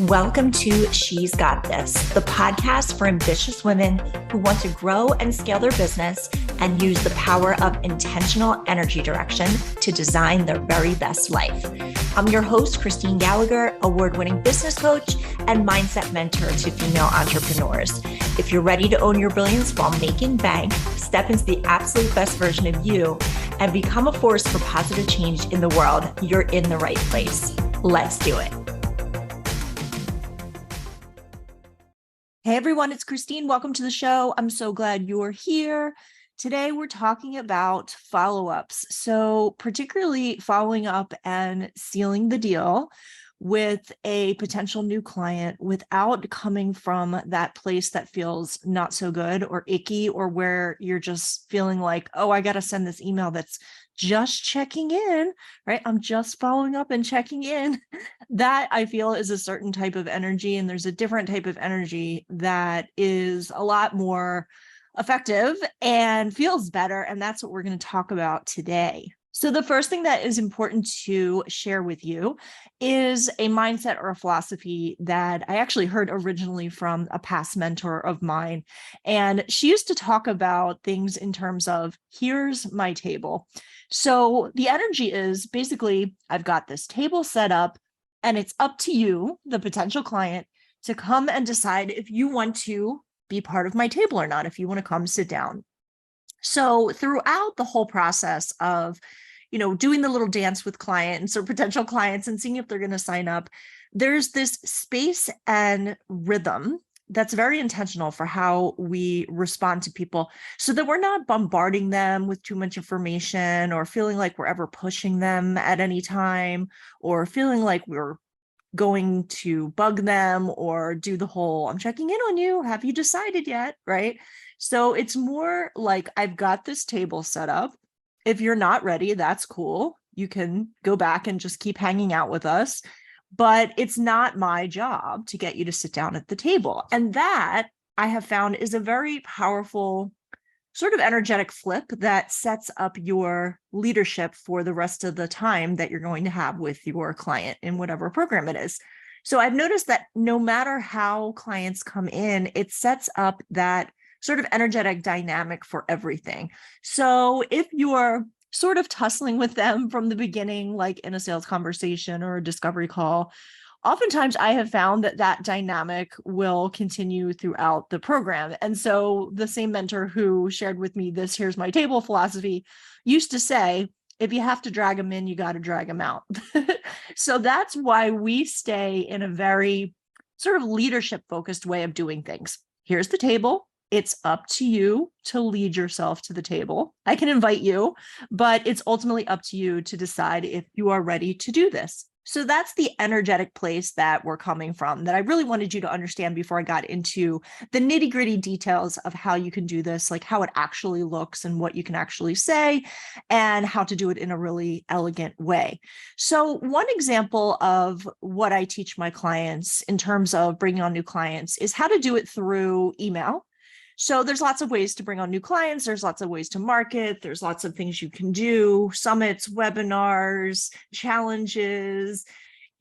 Welcome to She's Got This, the podcast for ambitious women who want to grow and scale their business and use the power of intentional energy direction to design their very best life. I'm your host, Christine Gallagher, award-winning business coach and mindset mentor to female entrepreneurs. If you're ready to own your brilliance while making bank, step into the absolute best version of you, and become a force for positive change in the world, you're in the right place. Let's do it. Hey everyone, it's Christine. Welcome to the show. I'm so glad you're here. Today we're talking about follow-ups. So particularly following up and sealing the deal with a potential new client without coming from that place that feels not so good or icky, or where you're just feeling like, oh, I got to send this email that's just checking in, right? I'm just following up and checking in. That I feel is a certain type of energy. And there's a different type of energy that is a lot more effective and feels better. And that's what we're going to talk about today. So the first thing that is important to share with you is a mindset or a philosophy that I actually heard originally from a past mentor of mine. And she used to talk about things in terms of, here's my table. So the energy is basically, I've got this table set up and it's up to you, the potential client, to come and decide if you want to be part of my table or not, if you want to come sit down. So throughout the whole process of, doing the little dance with clients or potential clients and seeing if they're going to sign up, there's this space and rhythm that's very intentional for how we respond to people, so that we're not bombarding them with too much information or feeling like we're ever pushing them at any time, or feeling like we're going to bug them or do the whole, I'm checking in on you, have you decided yet, right? So it's more like, I've got this table set up. If you're not ready, that's cool. You can go back and just keep hanging out with us. But it's not my job to get you to sit down at the table. And that, I have found, is a very powerful sort of energetic flip that sets up your leadership for the rest of the time that you're going to have with your client in whatever program it is. So I've noticed that no matter how clients come in, it sets up that sort of energetic dynamic for everything. So if you're sort of tussling with them from the beginning, like in a sales conversation or a discovery call, oftentimes I have found that that dynamic will continue throughout the program. And so the same mentor who shared with me this here's my table philosophy used to say, if you have to drag them in, you got to drag them out. So that's why we stay in a very sort of leadership focused way of doing things. Here's the table. It's up to you to lead yourself to the table. I can invite you, but it's ultimately up to you to decide if you are ready to do this. So that's the energetic place that we're coming from, that I really wanted you to understand before I got into the nitty-gritty details of how you can do this, like how it actually looks and what you can actually say and how to do it in a really elegant way. So one example of what I teach my clients in terms of bringing on new clients is how to do it through email. So there's lots of ways to bring on new clients. There's lots of ways to market. There's lots of things you can do, summits, webinars, challenges,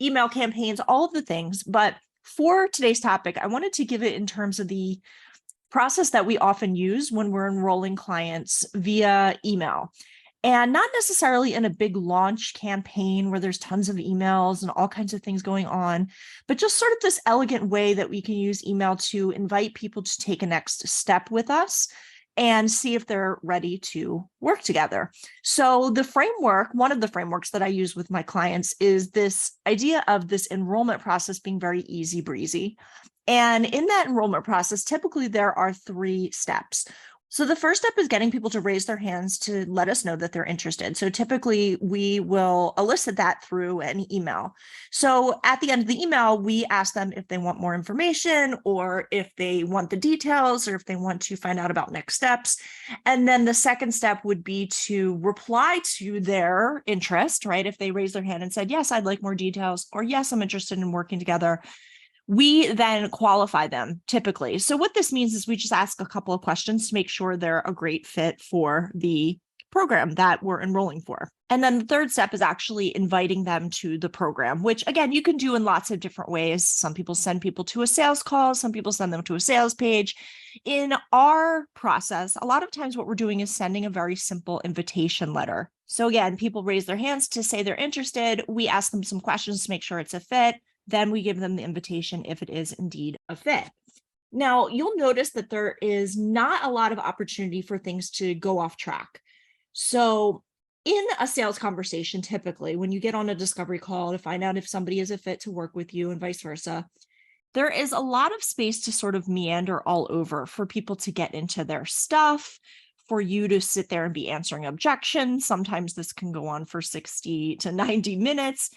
email campaigns, all of the things. But for today's topic, I wanted to give it in terms of the process that we often use when we're enrolling clients via email. And not necessarily in a big launch campaign where there's tons of emails and all kinds of things going on, but just sort of this elegant way that we can use email to invite people to take a next step with us and see if they're ready to work together. So the framework, one of the frameworks that I use with my clients is this idea of this enrollment process being very easy breezy. And in that enrollment process, typically there are 3 steps. So the first step is getting people to raise their hands to let us know that they're interested. So typically we will elicit that through an email. So at the end of the email, we ask them if they want more information or if they want the details or if they want to find out about next steps. And then the second step would be to reply to their interest, right? If they raise their hand and said, yes, I'd like more details, or yes, I'm interested in working together. We then qualify them typically. So what this means is we just ask a couple of questions to make sure they're a great fit for the program that we're enrolling for. And then the third step is actually inviting them to the program, which again, you can do in lots of different ways. Some people send people to a sales call, some people send them to a sales page. In our process, a lot of times what we're doing is sending a very simple invitation letter. So again, people raise their hands to say they're interested. We ask them some questions to make sure it's a fit. Then we give them the invitation if it is indeed a fit. Now, you'll notice that there is not a lot of opportunity for things to go off track. So in a sales conversation, typically when you get on a discovery call to find out if somebody is a fit to work with you and vice versa, there is a lot of space to sort of meander all over for people to get into their stuff, for you to sit there and be answering objections. Sometimes this can go on for 60 to 90 minutes.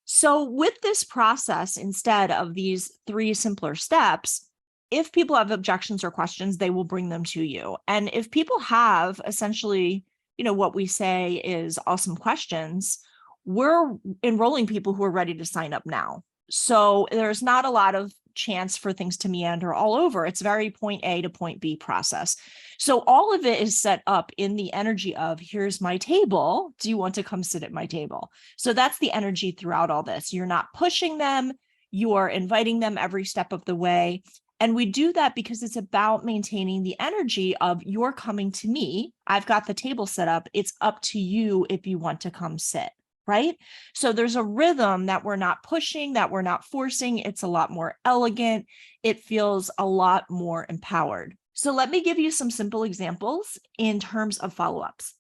So with this process, instead of these 3 simpler steps, if people have objections or questions, they will bring them to you. And if people have essentially, what we say is awesome questions, we're enrolling people who are ready to sign up now. So there's not a lot of chance for things to meander all over. It's very point A to point B process. So all of it is set up in the energy of, here's my table. Do you want to come sit at my table? So that's the energy throughout all this. You're not pushing them. You are inviting them every step of the way. And we do that because it's about maintaining the energy of, you're coming to me. I've got the table set up. It's up to you if you want to come sit, right? So there's a rhythm that we're not pushing, that we're not forcing. It's a lot more elegant. It feels a lot more empowered. So let me give you some simple examples in terms of follow-ups.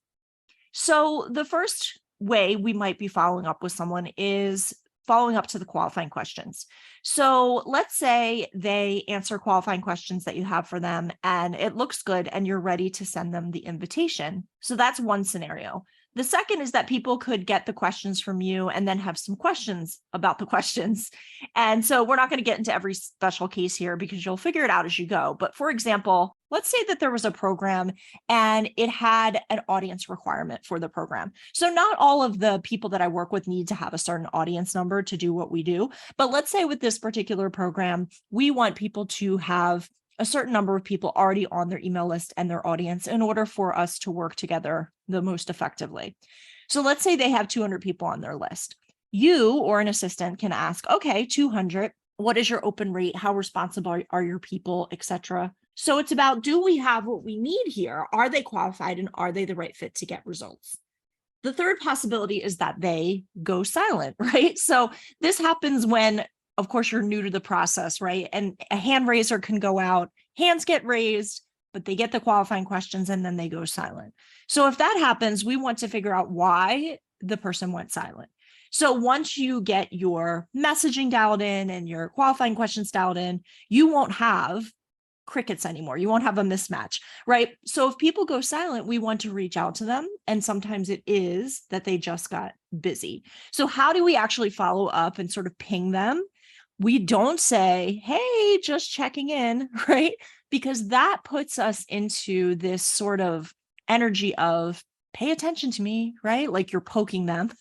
So the first way we might be following up with someone is following up to the qualifying questions. So let's say they answer qualifying questions that you have for them and it looks good and you're ready to send them the invitation. So that's one scenario. The second is that people could get the questions from you and then have some questions about the questions. And so we're not going to get into every special case here because you'll figure it out as you go. But for example, let's say that there was a program and it had an audience requirement for the program. So not all of the people that I work with need to have a certain audience number to do what we do. But let's say with this particular program, we want people to have a certain number of people already on their email list and their audience in order for us to work together the most effectively. So let's say they have 200 people on their list. You or an assistant can ask, okay, 200, what is your open rate? How responsible are your people, etc. So it's about, do we have what we need here? Are they qualified and are they the right fit to get results? The third possibility is that they go silent, right? So this happens when, of course, you're new to the process, right? And a hand raiser can go out, hands get raised, but they get the qualifying questions and then they go silent. So if that happens, we want to figure out why the person went silent. So once you get your messaging dialed in and your qualifying questions dialed in, you won't have crickets anymore. You won't have a mismatch, right? So if people go silent, we want to reach out to them. And sometimes it is that they just got busy. So how do we actually follow up and sort of ping them? We don't say, hey, just checking in, right? Because that puts us into this sort of energy of pay attention to me, right? Like you're poking them.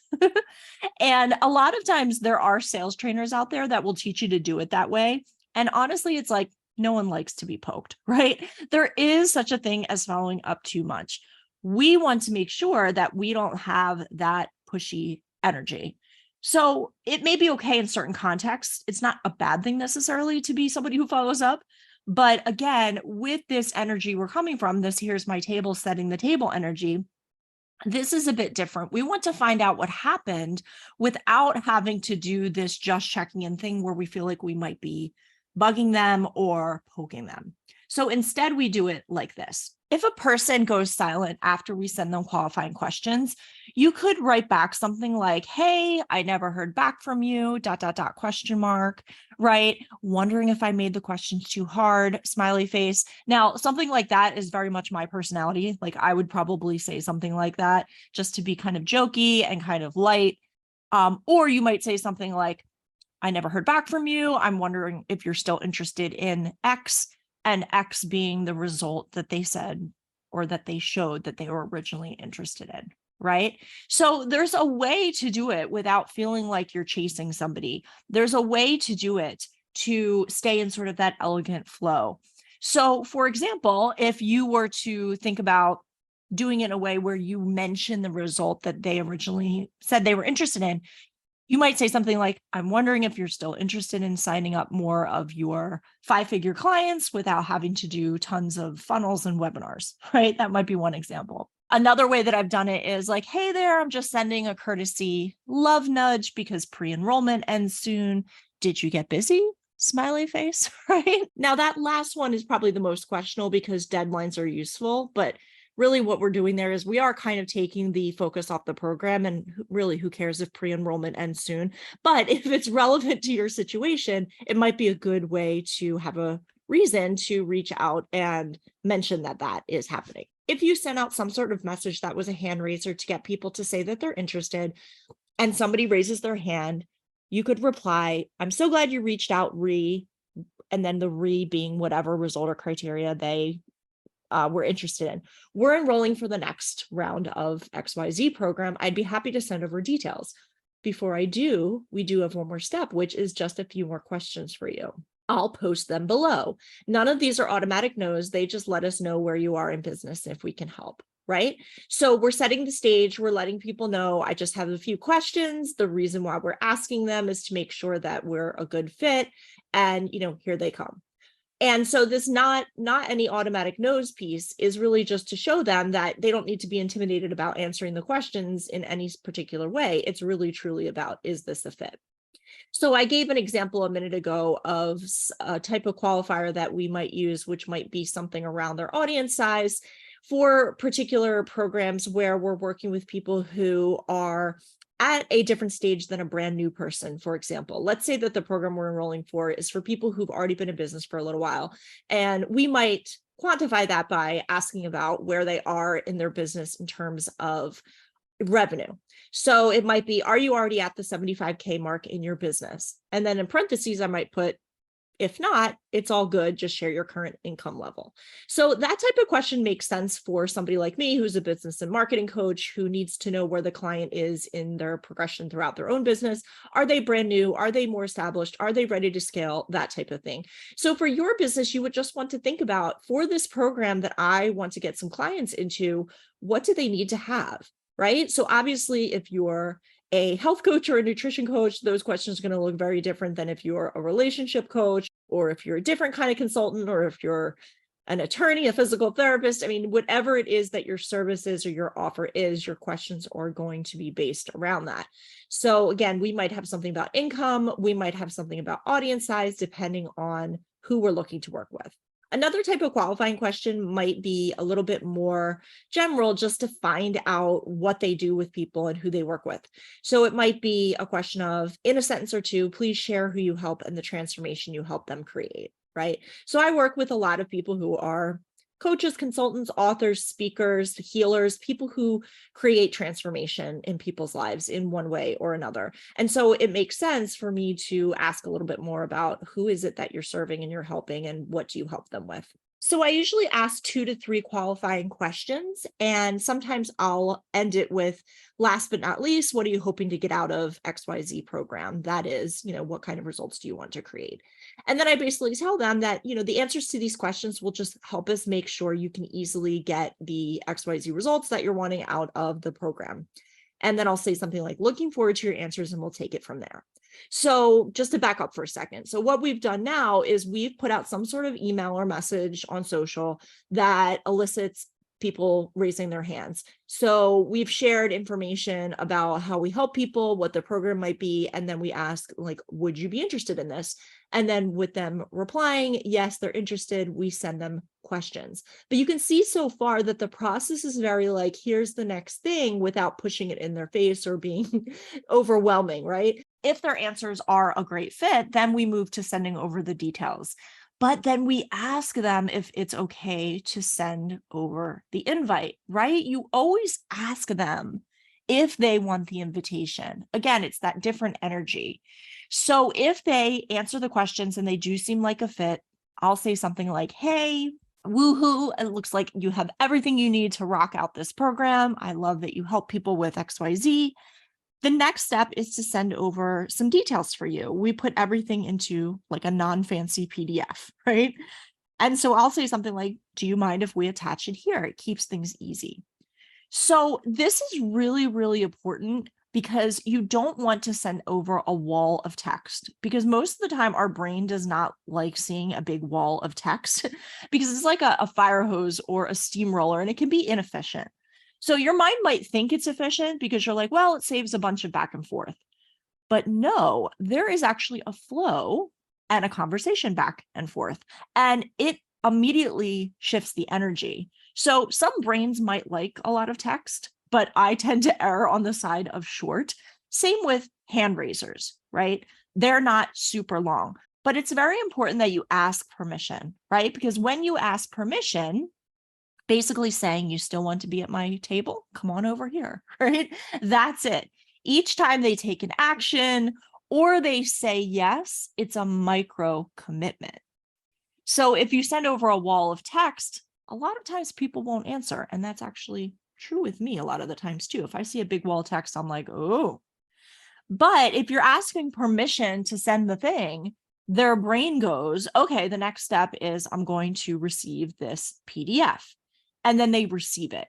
And a lot of times there are sales trainers out there that will teach you to do it that way. And honestly, it's like, no one likes to be poked, right? There is such a thing as following up too much. We want to make sure that we don't have that pushy energy. So it may be okay in certain contexts. It's not a bad thing necessarily to be somebody who follows up. But again, with this energy we're coming from, this here's my table, setting the table energy, this is a bit different. We want to find out what happened without having to do this just checking in thing where we feel like we might be bugging them or poking them. So instead, we do it like this. If a person goes silent after we send them qualifying questions, you could write back something like, hey, I never heard back from you, ... question mark, right? Wondering if I made the questions too hard, smiley face. Now, something like that is very much my personality. Like I would probably say something like that just to be kind of jokey and kind of light. Or you might say something like, I never heard back from you. I'm wondering if you're still interested in X, and X being the result that they said or that they showed that they were originally interested in, right? So there's a way to do it without feeling like you're chasing somebody. There's a way to do it to stay in sort of that elegant flow. So for example, if you were to think about doing it in a way where you mention the result that they originally said they were interested in. You might say something like, I'm wondering if you're still interested in signing up more of your 5-figure clients without having to do tons of funnels and webinars, right? That might be one example. Another way that I've done it is like, hey there, I'm just sending a courtesy love nudge because pre-enrollment ends soon. Did you get busy? Smiley face, right? Now that last one is probably the most questionable because deadlines are useful, but really what we're doing there is we are kind of taking the focus off the program, and really who cares if pre-enrollment ends soon. But if it's relevant to your situation, it might be a good way to have a reason to reach out and mention that that is happening. If you send out some sort of message that was a hand raiser to get people to say that they're interested and somebody raises their hand, you could reply, I'm so glad you reached out, and then the being whatever result or criteria they we're interested in. We're enrolling for the next round of XYZ program. I'd be happy to send over details. Before I do, we do have one more step, which is just a few more questions for you. I'll post them below. None of these are automatic no's. They just let us know where you are in business and if we can help, right? So we're setting the stage. We're letting people know, I just have a few questions. The reason why we're asking them is to make sure that we're a good fit. And, here they come. And so this not any automatic no's piece is really just to show them that they don't need to be intimidated about answering the questions in any particular way. It's really truly about, is this a fit? So I gave an example a minute ago of a type of qualifier that we might use, which might be something around their audience size for particular programs where we're working with people who are at a different stage than a brand new person. For example, let's say that the program we're enrolling for is for people who've already been in business for a little while, and we might quantify that by asking about where they are in their business in terms of revenue. So it might be, are you already at the 75K mark in your business? And then in parentheses, I might put, if not, it's all good. Just share your current income level. So that type of question makes sense for somebody like me, who's a business and marketing coach who needs to know where the client is in their progression throughout their own business. Are they brand new? Are they more established? Are they ready to scale? That type of thing. So for your business, you would just want to think about, for this program that I want to get some clients into, what do they need to have? Right? So obviously, if you're a health coach or a nutrition coach, those questions are going to look very different than if you're a relationship coach, or if you're a different kind of consultant, or if you're an attorney, a physical therapist. I mean, whatever it is that your service is or your offer is, your questions are going to be based around that. So again, we might have something about income. We might have something about audience size, depending on who we're looking to work with. Another type of qualifying question might be a little bit more general, just to find out what they do with people and who they work with. So it might be a question of, in a sentence or two, please share who you help and the transformation you help them create, right? So I work with a lot of people who are coaches, consultants, authors, speakers, healers, people who create transformation in people's lives in one way or another. And so it makes sense for me to ask a little bit more about, who is it that you're serving and you're helping, and what do you help them with? So I usually ask 2 to 3 qualifying questions, and sometimes I'll end it with, last but not least, what are you hoping to get out of XYZ program? That is, what kind of results do you want to create? And then I basically tell them that, the answers to these questions will just help us make sure you can easily get the XYZ results that you're wanting out of the program. And then I'll say something like, looking forward to your answers, and we'll take it from there. So just to back up for a second. So what we've done now is we've put out some sort of email or message on social that elicits people raising their hands. So we've shared information about how we help people, what the program might be, and then we ask, like, would you be interested in this? And then with them replying, yes, they're interested, we send them questions. But you can see so far that the process is very like, here's the next thing, without pushing it in their face or being overwhelming, right? If their answers are a great fit, then we move to sending over the details. But then we ask them if it's okay to send over the invite, right? You always ask them if they want the invitation. Again, it's that different energy. So if they answer the questions and they do seem like a fit, I'll say something like, hey, woohoo, it looks like you have everything you need to rock out this program. I love that you help people with XYZ. The next step is to send over some details for you. We put everything into like a non-fancy PDF, right? And so I'll say something like, do you mind if we attach it here? It keeps things easy. So this is really, really important because you don't want to send over a wall of text, because most of the time our brain does not like seeing a big wall of text because it's like a fire hose or a steamroller, and it can be inefficient. So your mind might think it's efficient because you're like, well, it saves a bunch of back and forth. But no, there is actually a flow and a conversation back and forth, and it immediately shifts the energy. So some brains might like a lot of text, but I tend to err on the side of short. Same with hand raisers, right? They're not super long, but it's very important that you ask permission, right? Because when you ask permission, basically saying you still want to be at my table, come on over here, right? That's it. Each time they take an action or they say yes, it's a micro commitment. So if you send over a wall of text, a lot of times people won't answer. And that's actually true with me a lot of the times too. If I see a big wall of text, I'm like, oh. But if you're asking permission to send the thing, their brain goes, okay, the next step is I'm going to receive this PDF. And then they receive it.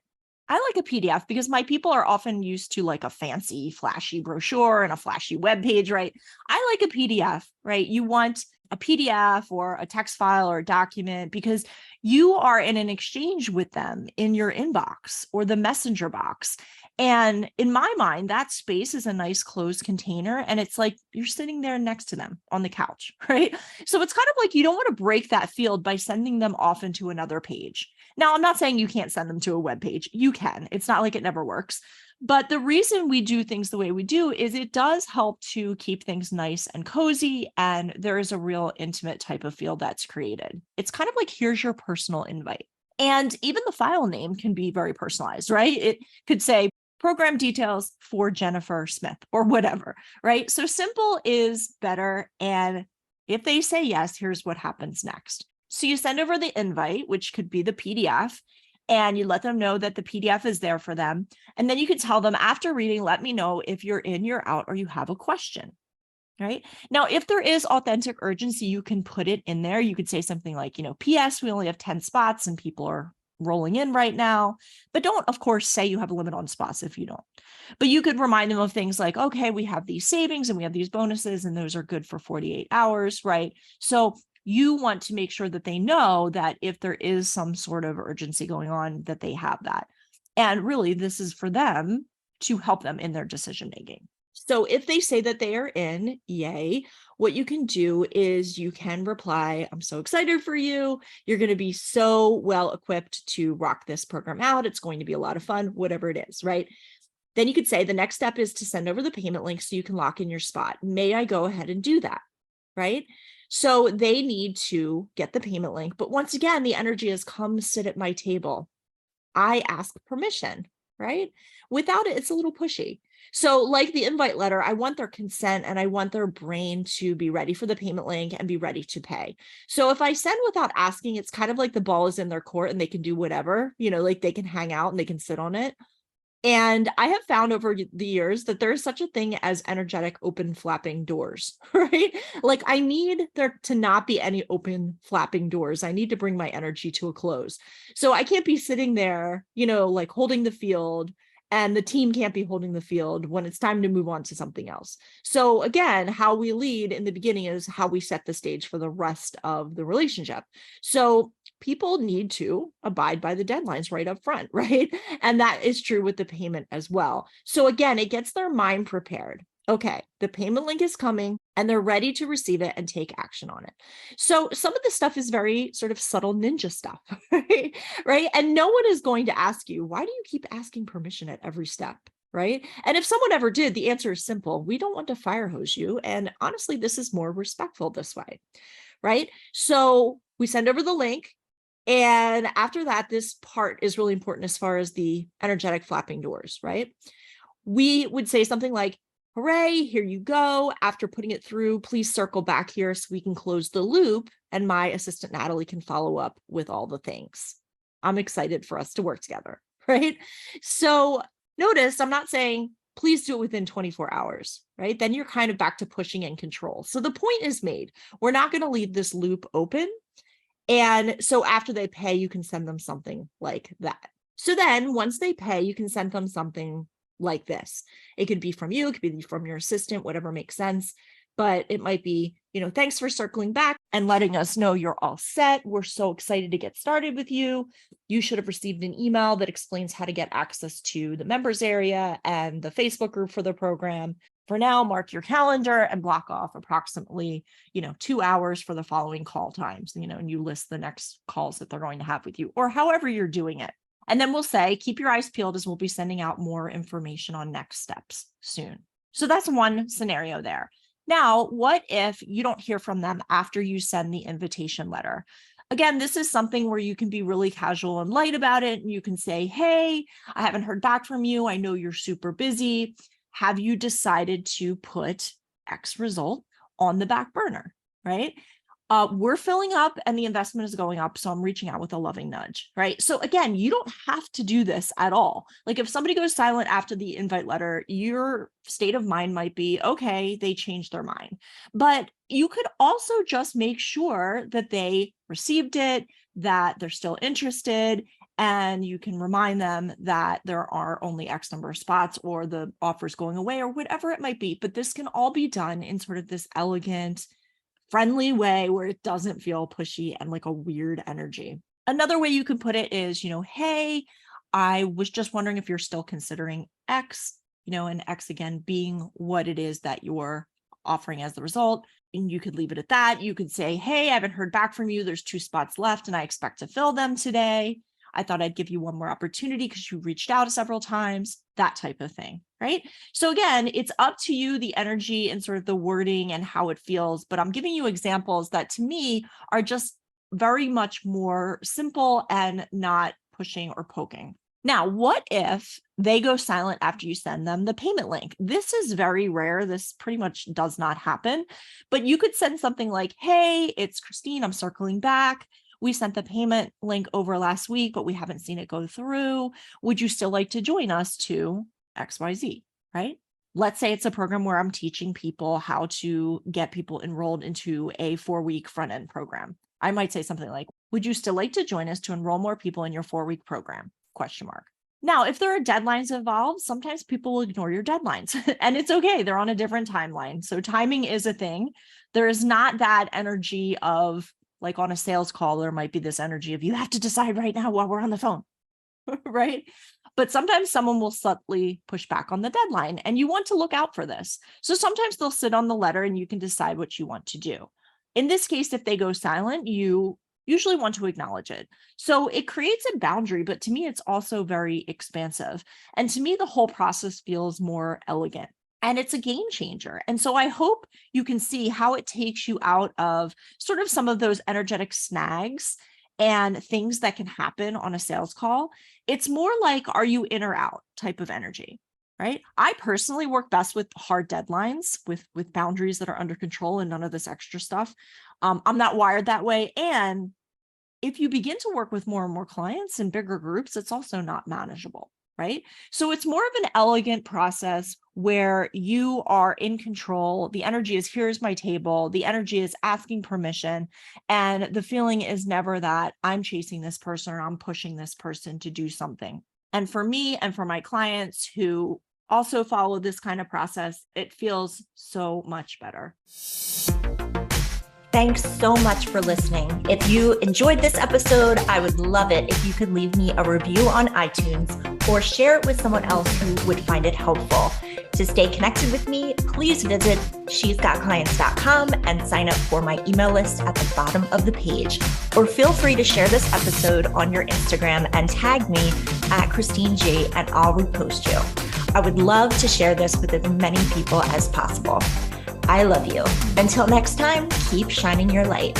I like a PDF because my people are often used to like a fancy, flashy brochure and a flashy web page, right? I like a PDF, right? You want a PDF or a text file or a document because you are in an exchange with them in your inbox or the messenger box. And in my mind, that space is a nice closed container. And it's like you're sitting there next to them on the couch, right? So it's kind of like you don't want to break that field by sending them off into another page. Now, I'm not saying you can't send them to a web page. You can. It's not like it never works. But the reason we do things the way we do is it does help to keep things nice and cozy. And there is a real intimate type of feel that's created. It's kind of like, here's your personal invite. And even the file name can be very personalized, right? It could say program details for Jennifer Smith or whatever, right? So simple is better. And if they say yes, here's what happens next. So you send over the invite, which could be the PDF, and you let them know that the PDF is there for them. And then you can tell them after reading, let me know if you're in, you're out, or you have a question. Right now, if there is authentic urgency, you can put it in there. You could say something like, PS, we only have 10 spots and people are rolling in right now. But don't, of course, say you have a limit on spots if you don't. But you could remind them of things like, okay, we have these savings and we have these bonuses and those are good for 48 hours, right? So you want to make sure that they know that if there is some sort of urgency going on, that they have that. And really, this is for them to help them in their decision making. So if they say that they are in, yay, what you can do is you can reply, I'm so excited for you. You're going to be so well equipped to rock this program out. It's going to be a lot of fun, whatever it is, right? Then you could say the next step is to send over the payment link so you can lock in your spot. May I go ahead and do that, right? So they need to get the payment link. But once again, the energy is come sit at my table. I ask permission, right? Without it, it's a little pushy. So like the invite letter, I want their consent and I want their brain to be ready for the payment link and be ready to pay. So if I send without asking, it's kind of like the ball is in their court and they can do whatever, like they can hang out and they can sit on it. And I have found over the years that there is such a thing as energetic open flapping doors, right? Like I need there to not be any open flapping doors. I need to bring my energy to a close. So I can't be sitting there, like holding the field, and the team can't be holding the field when it's time to move on to something else. So again, how we lead in the beginning is how we set the stage for the rest of the relationship. So people need to abide by the deadlines right up front, right? And that is true with the payment as well. So again, it gets their mind prepared. Okay, the payment link is coming and they're ready to receive it and take action on it. So some of the stuff is very sort of subtle ninja stuff, right? Right? And no one is going to ask you, why do you keep asking permission at every step? Right? And if someone ever did, the answer is simple. We don't want to fire hose you. And honestly, this is more respectful this way, right? So we send over the link. And after that, this part is really important as far as the energetic flapping doors, right? We would say something like, hooray, here you go. After putting it through, please circle back here so we can close the loop and my assistant Natalie can follow up with all the things. I'm excited for us to work together, right? So notice I'm not saying, please do it within 24 hours, right? Then you're kind of back to pushing and control. So the point is made. We're not going to leave this loop open. And so after they pay, you can send them something like that. So then once they pay, you can send them something like this. It could be from you, it could be from your assistant, whatever makes sense. But it might be, thanks for circling back and letting us know you're all set. We're so excited to get started with you. You should have received an email that explains how to get access to the members area and the Facebook group for the program. For now, mark your calendar and block off approximately, 2 hours for the following call times, and you list the next calls that they're going to have with you, or however you're doing it. And then we'll say, keep your eyes peeled as we'll be sending out more information on next steps soon. So that's one scenario there. Now, what if you don't hear from them after you send the invitation letter? Again, this is something where you can be really casual and light about it. And you can say, hey, I haven't heard back from you. I know you're super busy. Have you decided to put X result on the back burner, right? We're filling up and the investment is going up. So I'm reaching out with a loving nudge, right? So again, you don't have to do this at all. Like if somebody goes silent after the invite letter, your state of mind might be, okay, they changed their mind. But you could also just make sure that they received it, that they're still interested, and you can remind them that there are only X number of spots or the offer's going away or whatever it might be. But this can all be done in sort of this elegant, friendly way where it doesn't feel pushy and like a weird energy. Another way you can put it is, hey, I was just wondering if you're still considering X, and X again being what it is that you're offering as the result. And you could leave it at that. You could say, hey, I haven't heard back from you. There's 2 spots left and I expect to fill them today. I thought I'd give you one more opportunity because you reached out several times, that type of thing, right? So again, it's up to you, the energy and sort of the wording and how it feels, but I'm giving you examples that to me are just very much more simple and not pushing or poking. Now, what if they go silent after you send them the payment link? This is very rare. This pretty much does not happen, but you could send something like, hey, it's Christine, I'm circling back. We sent the payment link over last week, but we haven't seen it go through. Would you still like to join us to XYZ, right? Let's say it's a program where I'm teaching people how to get people enrolled into a 4-week front-end program. I might say something like, would you still like to join us to enroll more people in your 4-week program? ? Now, if there are deadlines involved, sometimes people will ignore your deadlines and it's okay. They're on a different timeline. So timing is a thing. There is not that energy of, like on a sales call, there might be this energy of you have to decide right now while we're on the phone, right? But sometimes someone will subtly push back on the deadline and you want to look out for this. So sometimes they'll sit on the letter and you can decide what you want to do. In this case, if they go silent, you usually want to acknowledge it. So it creates a boundary, but to me, it's also very expansive. And to me, the whole process feels more elegant. And it's a game changer. And so I hope you can see how it takes you out of sort of some of those energetic snags and things that can happen on a sales call. It's more like, are you in or out type of energy, right? I personally work best with hard deadlines, with boundaries that are under control and none of this extra stuff. I'm not wired that way. And if you begin to work with more and more clients in bigger groups, it's also not manageable, right? So it's more of an elegant process where you are in control. The energy is, here's my table. The energy is asking permission. And the feeling is never that I'm chasing this person or I'm pushing this person to do something. And for me and for my clients who also follow this kind of process, it feels so much better. Thanks so much for listening. If you enjoyed this episode, I would love it if you could leave me a review on iTunes or share it with someone else who would find it helpful. To stay connected with me, please visit shesgotclients.com and sign up for my email list at the bottom of the page. Or feel free to share this episode on your Instagram and tag me at Christine G and I'll repost you. I would love to share this with as many people as possible. I love you. Until next time, keep shining your light.